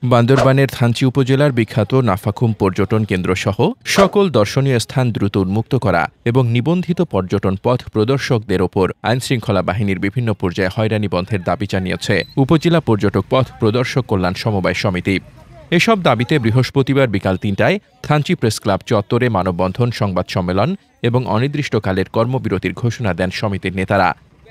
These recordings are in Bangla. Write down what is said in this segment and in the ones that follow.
বান্দরবানের থানচি উপজেলার বিখ্যাত নাফাখুম পর্যটন কেন্দ্র সহ সকল দর্শনীয় স্থান দ্রুত উন্মুক্ত করা এবং নিবন্ধিত পর্যটন পথ প্রদর্শকদের ওপর আইনশৃঙ্খলা বাহিনীর বিভিন্ন পর্যায়ে হয়রানি বন্ধের দাবি জানিয়েছে উপজেলা পর্যটক পথ প্রদর্শক কল্যাণ সমবায় সমিতি। এসব দাবিতে বৃহস্পতিবার বিকাল ৩টায় থানচি প্রেস ক্লাব চত্বরে মানববন্ধন, সংবাদ সম্মেলন এবং অনির্দিষ্টকালের কর্মবিরতির ঘোষণা দেন সমিতির নেতারা।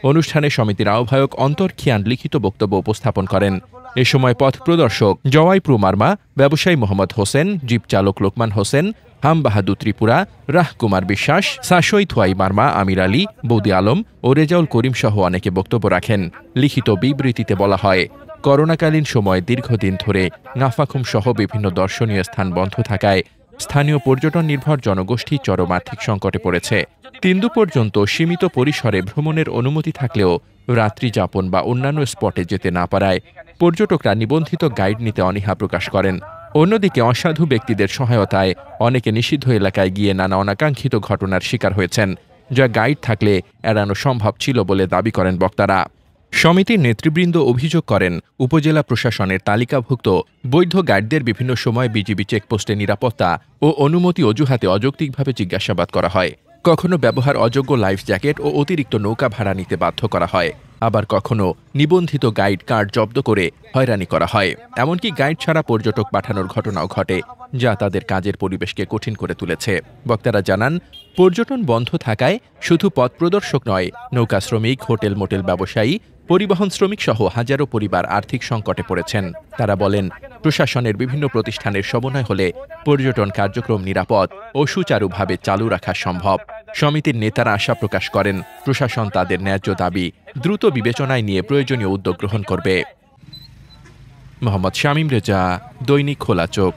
অনুষ্ঠানে সমিতির আহ্বায়ক অন্তর খিয়ান লিখিত বক্তব্য উপস্থাপন করেন। এ সময় পথ প্রদর্শক জওয়াইপ্রু মার্মা, ব্যবসায়ী মোহাম্মদ হোসেন, জিপ চালক লোকমান হোসেন, হাম বাহাদুর ত্রিপুরা, রাহকুমার বিশ্বাস, সাশই থুয়াই মার্মা, আমির আলী, বৌদি আলম ও রেজাউল করিম সহ অনেকে বক্তব্য রাখেন। লিখিত বিবৃতিতে বলা হয়, করোনাকালীন সময়ে দীর্ঘদিন ধরে নাফাখুম সহ বিভিন্ন দর্শনীয় স্থান বন্ধ থাকায় স্থানীয় পর্যটন নির্ভর জনগোষ্ঠী চরম আর্থিক সংকটে পড়েছে। তিন্দু পর্যন্ত সীমিত পরিসরে ভ্রমণের অনুমতি থাকলেও রাত্রি যাপন বা অন্যান্য স্পটে যেতে না পারায় পর্যটকরা নিবন্ধিত গাইড নিতে অনীহা প্রকাশ করেন। অন্যদিকে অসাধু ব্যক্তিদের সহায়তায় অনেকে নিষিদ্ধ এলাকায় গিয়ে নানা অনাকাঙ্ক্ষিত ঘটনার শিকার হয়েছেন, যা গাইড থাকলে এড়ানো সম্ভব ছিল বলে দাবি করেন বক্তারা। সমিতির নেতৃবৃন্দ অভিযোগ করেন, উপজেলা প্রশাসনের তালিকাভুক্ত বৈধ গাইডদের বিভিন্ন সময় বিজিবি চেকপোস্টে নিরাপত্তা ও অনুমতি অজুহাতে অযৌক্তিকভাবে জিজ্ঞাসাবাদ করা হয়। কখনো ব্যবহার অযোগ্য লাইফ জ্যাকেট ও অতিরিক্ত নৌকা ভাড়া নিতে বাধ্য করা হয়, আবার কখনো নিবন্ধিত গাইড কার্ড জব্দ করে হয়রানি করা হয়। এমনকি গাইড ছাড়া পর্যটক পাঠানোর ঘটনাও ঘটে, যা তাদের কাজের পরিবেশকে কঠিন করে তুলেছে। বক্তারা জানান, পর্যটন বন্ধ থাকায় শুধু পথ প্রদর্শক নয়, নৌকা শ্রমিক, হোটেল মোটেল ব্যবসায়ী, পরিবহন শ্রমিক সহ হাজারো পরিবার আর্থিক সংকটে পড়েছেন। তারা বলেন, প্রশাসনের বিভিন্ন প্রতিষ্ঠানের সমন্বয় হলে পর্যটন কার্যক্রম নিরাপদ ও সুচারুভাবে চালু রাখা সম্ভব। সমিতির নেতারা আশা প্রকাশ করেন, প্রশাসন তাদের ন্যায্য দাবি দ্রুত বিবেচনায় নিয়ে প্রয়োজনীয় উদ্যোগ গ্রহণ করবে। মোহাম্মদ শামীম রেজা, দৈনিক খোলা চোখ।